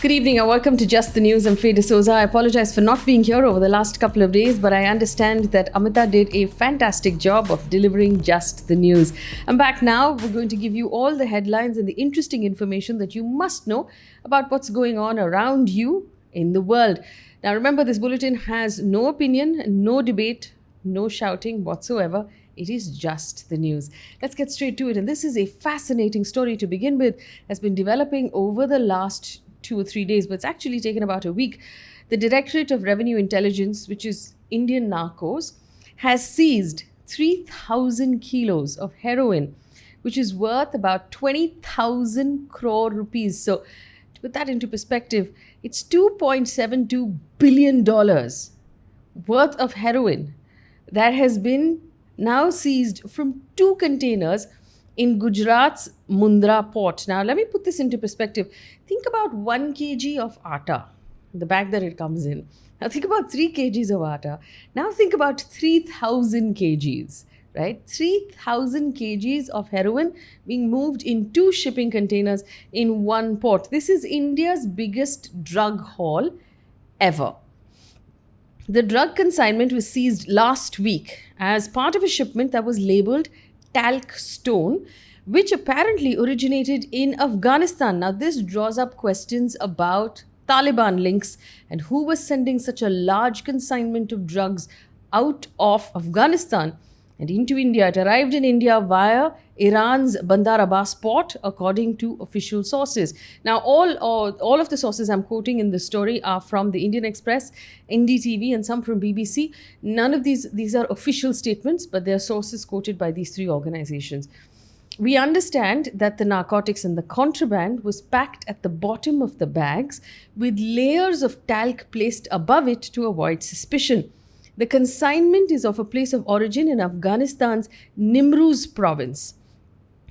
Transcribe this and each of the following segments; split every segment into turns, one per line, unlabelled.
Good evening and welcome to Just the News. I'm Faye D'Souza. I apologize for not being here over the last couple of days, but I understand that Amita did a fantastic job of delivering Just the News. I'm back now. We're going to give you all the headlines and the interesting information that you must know about what's going on around you in the world. Now remember, this bulletin has no opinion, no debate, no shouting whatsoever. It is just the news. Let's get straight to it. And this is a fascinating story to begin with. Has been developing over the last 2 or 3 days, but it's actually taken about a week. The Directorate of Revenue Intelligence, which is Indian narcos, has seized 3,000 kilos of heroin, which is worth about 20,000 crore rupees. So to put that into perspective, it's $2.72 billion worth of heroin that has been now seized from 2 containers in Gujarat's Mundra port. Now, let me put this into perspective. Think about 1 kg of atta, the bag that it comes in. Now, think about 3 kgs of atta. Now, think about 3,000 kgs, right? 3,000 kgs of heroin being moved in 2 shipping containers in 1 port. This is India's biggest drug haul ever. The drug consignment was seized last week as part of a shipment that was labeled talc stone, which apparently originated in Afghanistan. Now, this draws up questions about Taliban links and who was sending such a large consignment of drugs out of Afghanistan and into India. It arrived in India via Iran's Bandar Abbas port, according to official sources. Now, all of the sources I'm quoting in this story are from the Indian Express, NDTV, and some from BBC. None of these are official statements, but they are sources quoted by these 3 organizations. We understand that the narcotics and the contraband was packed at the bottom of the bags with layers of talc placed above it to avoid suspicion. The consignment is of a place of origin in Afghanistan's Nimruz province.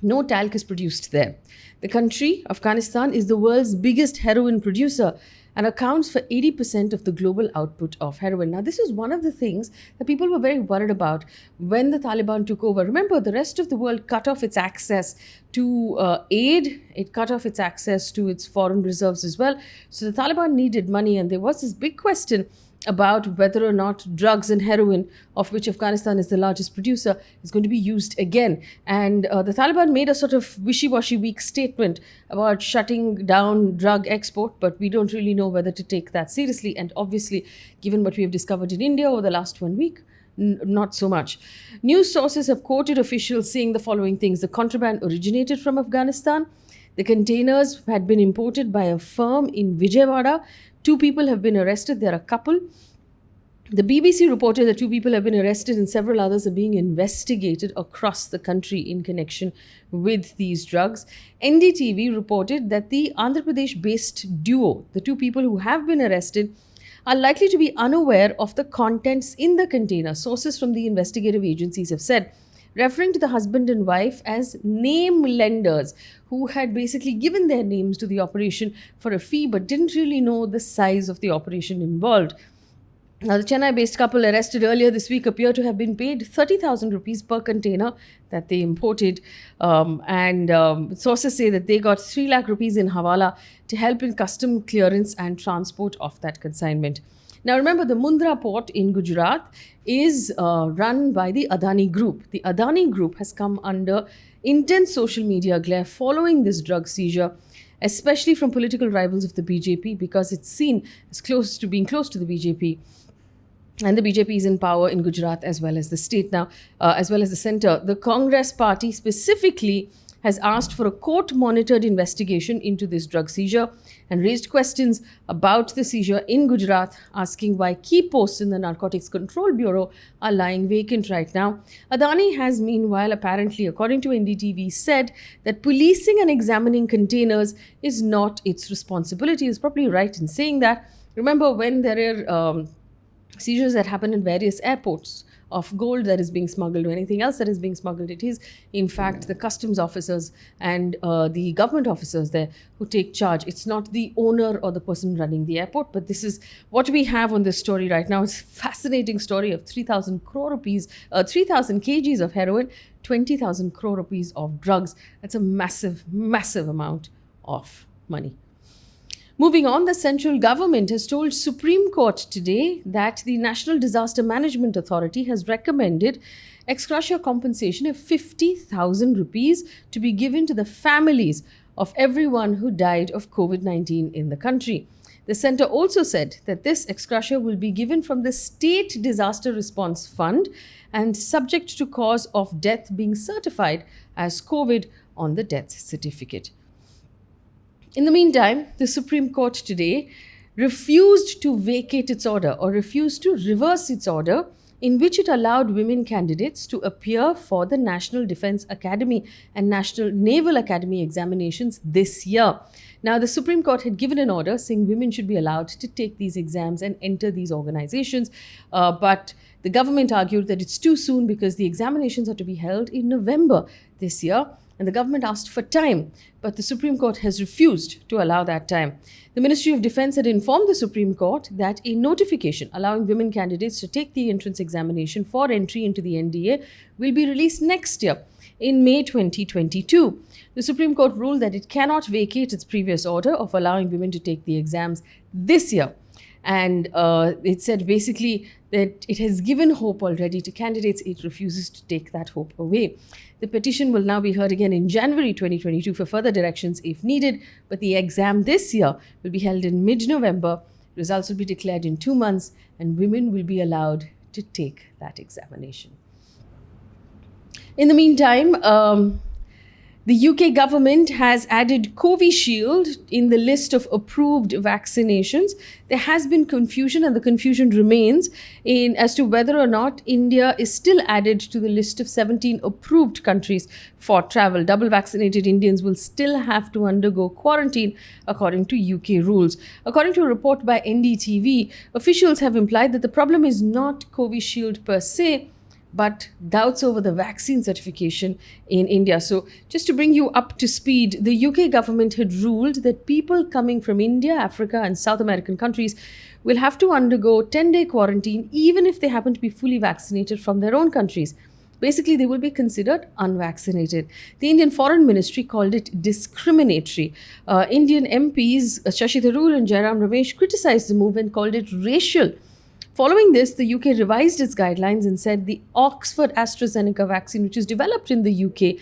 No talc is produced there. The country, Afghanistan, is the world's biggest heroin producer and accounts for 80% of the global output of heroin. Now, this is one of the things that people were very worried about when the Taliban took over. Remember, the rest of the world cut off its access to aid. It cut off its access to its foreign reserves as well. So the Taliban needed money, and there was this big question about whether or not drugs and heroin, of which Afghanistan is the largest producer, is going to be used again. And the Taliban made a sort of wishy-washy weak statement about shutting down drug export, but we don't really know whether to take that seriously. And obviously, given what we have discovered in India over the last 1 week, not so much. News sources have quoted officials saying the following things. The contraband originated from Afghanistan. The containers had been imported by a firm in Vijayawada. 2 people have been arrested. They're a couple. The BBC reported that 2 people have been arrested and several others are being investigated across the country in connection with these drugs. NDTV reported that the Andhra Pradesh-based duo, the 2 people who have been arrested, are likely to be unaware of the contents in the container. Sources from the investigative agencies have said, referring to the husband and wife as name lenders who had basically given their names to the operation for a fee but didn't really know the size of the operation involved. Now, the Chennai-based couple arrested earlier this week appear to have been paid 30,000 rupees per container that they imported. Sources say that they got 3 lakh rupees in Hawala to help in custom clearance and transport of that consignment. Now, remember, the Mundra port in Gujarat is run by the Adani Group. The Adani Group has come under intense social media glare following this drug seizure, especially from political rivals of the BJP, because it's seen as close to being close to the BJP. And the BJP is in power in Gujarat as well as the state now, as well as the centre. The Congress party specifically has asked for a court-monitored investigation into this drug seizure and raised questions about the seizure in Gujarat, asking why key posts in the Narcotics Control Bureau are lying vacant right now. Adani has meanwhile, apparently, according to NDTV, said that policing and examining containers is not its responsibility. It's probably right in saying that. Remember, when there are seizures that happen in various airports of gold that is being smuggled or anything else that is being smuggled, it is in fact the customs officers and the government officers there who take charge. It's not the owner or the person running the airport, but this is what we have on this story right now. It's a fascinating story of 3,000 crore rupees, 3,000 kgs of heroin, 20,000 crore rupees of drugs. That's a massive, massive amount of money. Moving on, the central government has told Supreme Court today that the National Disaster Management Authority has recommended ex gratia compensation of 50,000 rupees to be given to the families of everyone who died of COVID-19 in the country. The centre also said that this ex gratia will be given from the State Disaster Response Fund and subject to cause of death being certified as COVID on the death certificate. In the meantime, the Supreme Court today refused to vacate its order or refused to reverse its order in which it allowed women candidates to appear for the National Defence Academy and National Naval Academy examinations this year. Now, the Supreme Court had given an order saying women should be allowed to take these exams and enter these organizations, but the government argued that it's too soon because the examinations are to be held in November this year. And the government asked for time, but the Supreme Court has refused to allow that time. The Ministry of Defence had informed the Supreme Court that a notification allowing women candidates to take the entrance examination for entry into the NDA will be released next year, in May 2022. The Supreme Court ruled that it cannot vacate its previous order of allowing women to take the exams this year. And it said basically that it has given hope already to candidates. It refuses to take that hope away. The petition will now be heard again in January 2022 for further directions if needed, but the exam this year will be held in mid-November. Results will be declared in 2 months, and women will be allowed to take that examination. In the meantime, the UK government has added Covishield in the list of approved vaccinations. There has been confusion, and the confusion remains as to whether or not India is still added to the list of 17 approved countries for travel. Double vaccinated Indians will still have to undergo quarantine according to UK rules. According to a report by NDTV, officials have implied that the problem is not Covishield per se, but doubts over the vaccine certification in India. So just to bring you up to speed, the UK government had ruled that people coming from India, Africa and South American countries will have to undergo 10-day quarantine even if they happen to be fully vaccinated from their own countries. Basically, they will be considered unvaccinated. The Indian Foreign Ministry called it discriminatory. Indian MPs Shashi Tharoor and Jairam Ramesh criticized the move and called it racial. Following this, the UK revised its guidelines and said the Oxford AstraZeneca vaccine, which is developed in the UK,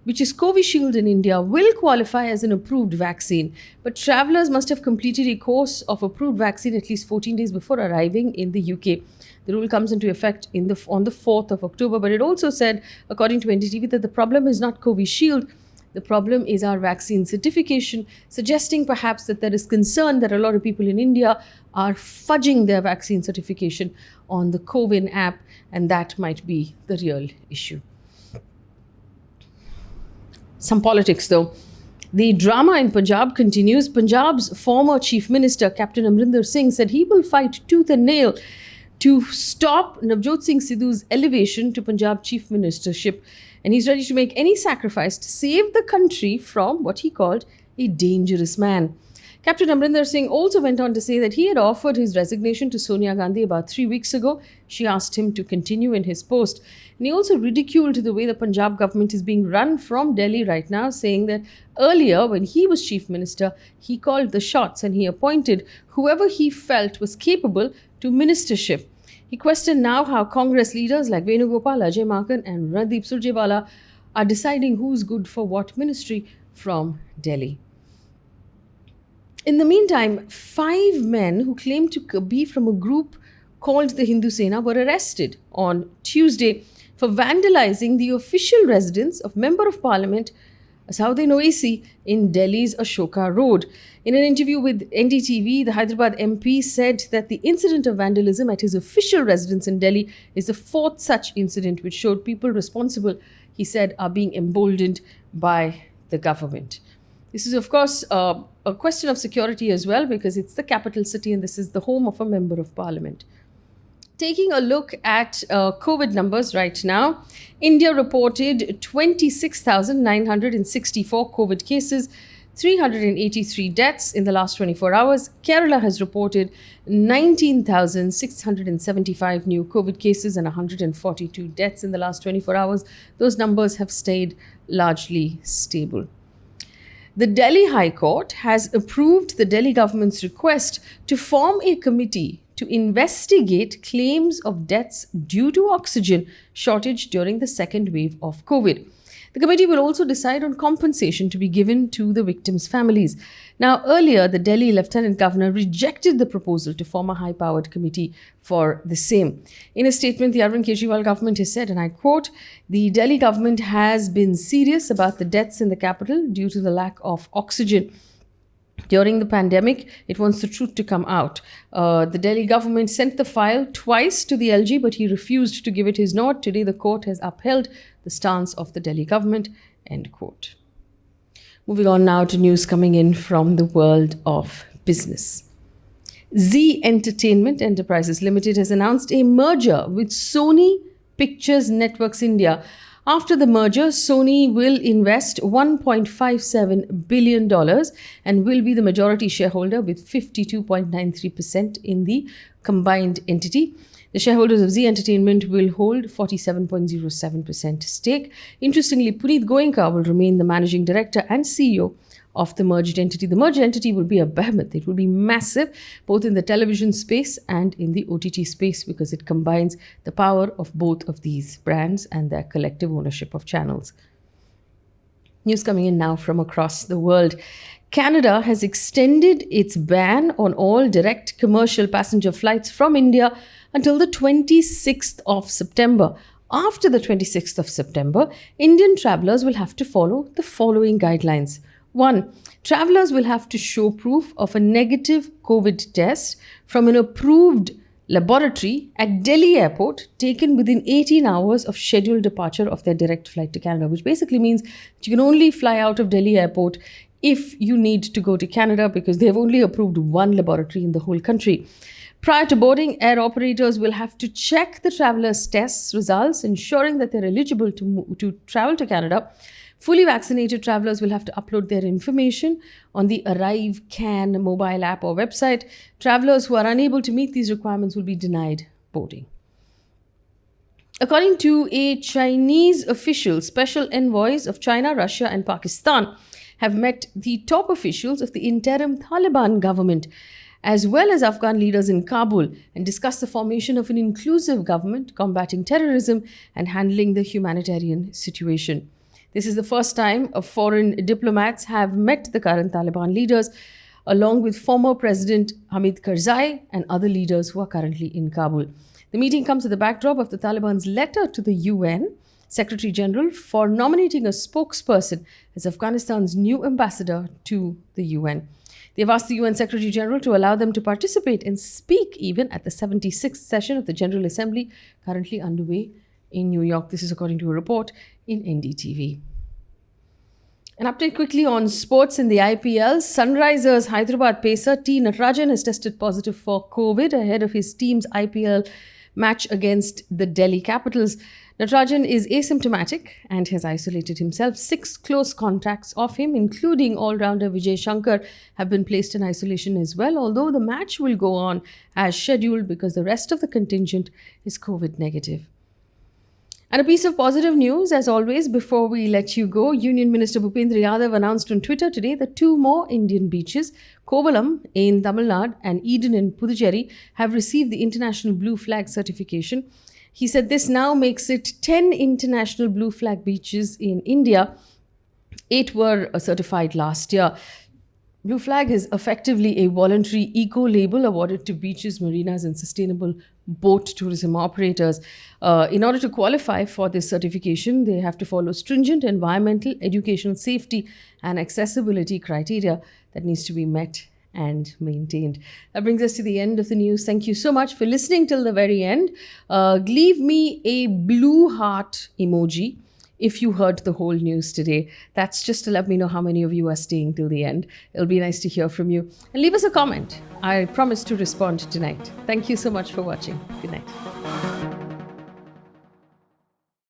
which is Covishield in India, will qualify as an approved vaccine. But travellers must have completed a course of approved vaccine at least 14 days before arriving in the UK. The rule comes into effect on the 4th of October. But it also said, according to NDTV, that the problem is not Covishield. The problem is our vaccine certification, suggesting perhaps that there is concern that a lot of people in India are fudging their vaccine certification on the CoWIN app, and that might be the real issue. Some politics though. The drama in Punjab continues. Punjab's former Chief Minister, Captain Amarinder Singh, said he will fight tooth and nail to stop Navjot Singh Sidhu's elevation to Punjab Chief Ministership. And he's ready to make any sacrifice to save the country from what he called a dangerous man. Captain Amarinder Singh also went on to say that he had offered his resignation to Sonia Gandhi about 3 weeks ago. She asked him to continue in his post. And he also ridiculed the way the Punjab government is being run from Delhi right now, saying that earlier, when he was Chief Minister, he called the shots and he appointed whoever he felt was capable to ministership. He questioned now how Congress leaders like Venugopal, Ajay Makan and Randeep Surjewala are deciding who's good for what ministry from Delhi. In the meantime, 5 men who claimed to be from a group called the Hindu Sena were arrested on Tuesday for vandalizing the official residence of Member of Parliament Asaduddin Owaisi in Delhi's Ashoka Road. In an interview with NDTV, the Hyderabad MP said that the incident of vandalism at his official residence in Delhi is the 4th such incident, which showed people responsible, he said, are being emboldened by the government. This is, of course, a question of security as well, because it's the capital city and this is the home of a Member of Parliament. Taking a look at COVID numbers right now, India reported 26,964 COVID cases, 383 deaths in the last 24 hours. Kerala has reported 19,675 new COVID cases and 142 deaths in the last 24 hours. Those numbers have stayed largely stable. The Delhi High Court has approved the Delhi government's request to form a committee to investigate claims of deaths due to oxygen shortage during the second wave of COVID. The committee will also decide on compensation to be given to the victims' families. Now, earlier, the Delhi Lieutenant Governor rejected the proposal to form a high-powered committee for the same. In a statement, the Arvind Kejriwal government has said, and I quote, "The Delhi government has been serious about the deaths in the capital due to the lack of oxygen. During the pandemic, it wants the truth to come out." The Delhi government sent the file twice to the LG, but he refused to give it his nod. Today, the court has upheld the stance of the Delhi government, end quote. Moving on now to news coming in from the world of business. Zee Entertainment Enterprises Limited has announced a merger with Sony Pictures Networks India. After the merger, Sony will invest $1.57 billion and will be the majority shareholder with 52.93% in the combined entity. The shareholders of Zee Entertainment will hold 47.07% stake. Interestingly, Puneet Goenka will remain the managing director and CEO of the merged entity. The merged entity will be a behemoth. It will be massive, both in the television space and in the OTT space, because it combines the power of both of these brands and their collective ownership of channels. News coming in now from across the world. Canada has extended its ban on all direct commercial passenger flights from India until the 26th of September. After the 26th of September, Indian travelers will have to follow the following guidelines. 1. Travelers will have to show proof of a negative COVID test from an approved laboratory at Delhi airport taken within 18 hours of scheduled departure of their direct flight to Canada, which basically means that you can only fly out of Delhi airport if you need to go to Canada, because they have only approved one laboratory in the whole country. Prior to boarding, air operators will have to check the travelers' test results, ensuring that they're eligible to travel to Canada. Fully vaccinated travelers will have to upload their information on the Arrive Can mobile app or website. Travelers who are unable to meet these requirements will be denied boarding. According to a Chinese official, special envoys of China, Russia, and Pakistan have met the top officials of the interim Taliban government, as well as Afghan leaders in Kabul, and discussed the formation of an inclusive government combating terrorism and handling the humanitarian situation. This is the first time foreign diplomats have met the current Taliban leaders, along with former President Hamid Karzai and other leaders who are currently in Kabul. The meeting comes with the backdrop of the Taliban's letter to the UN Secretary General for nominating a spokesperson as Afghanistan's new ambassador to the UN. They've asked the UN Secretary General to allow them to participate and speak even at the 76th session of the General Assembly, currently underway in New York. This is according to a report in NDTV. An update quickly on sports in the IPL. Sunrisers Hyderabad pacer T. Natarajan has tested positive for COVID ahead of his team's IPL match against the Delhi Capitals. Natarajan is asymptomatic and has isolated himself. 6 close contacts of him, including all-rounder Vijay Shankar, have been placed in isolation as well, although the match will go on as scheduled because the rest of the contingent is COVID negative. And a piece of positive news, as always, before we let you go. Union Minister Bhupendra Yadav announced on Twitter today that 2 more Indian beaches, Kovalam in Tamil Nadu and Eden in Puducherry, have received the International Blue Flag certification. He said this now makes it 10 international blue flag beaches in India. 8 were certified last year. Blue Flag is effectively a voluntary eco-label awarded to beaches, marinas and sustainable boat tourism operators. In order to qualify for this certification, they have to follow stringent environmental, educational, safety and accessibility criteria that needs to be met and maintained. That brings us to the end of the news. Thank you so much for listening till the very end. Leave me a blue heart emoji if you heard the whole news today. That's just to let me know how many of you are staying till the end. It'll be nice to hear from you. And leave us a comment. I promise to respond tonight. Thank you so much for watching. Good night.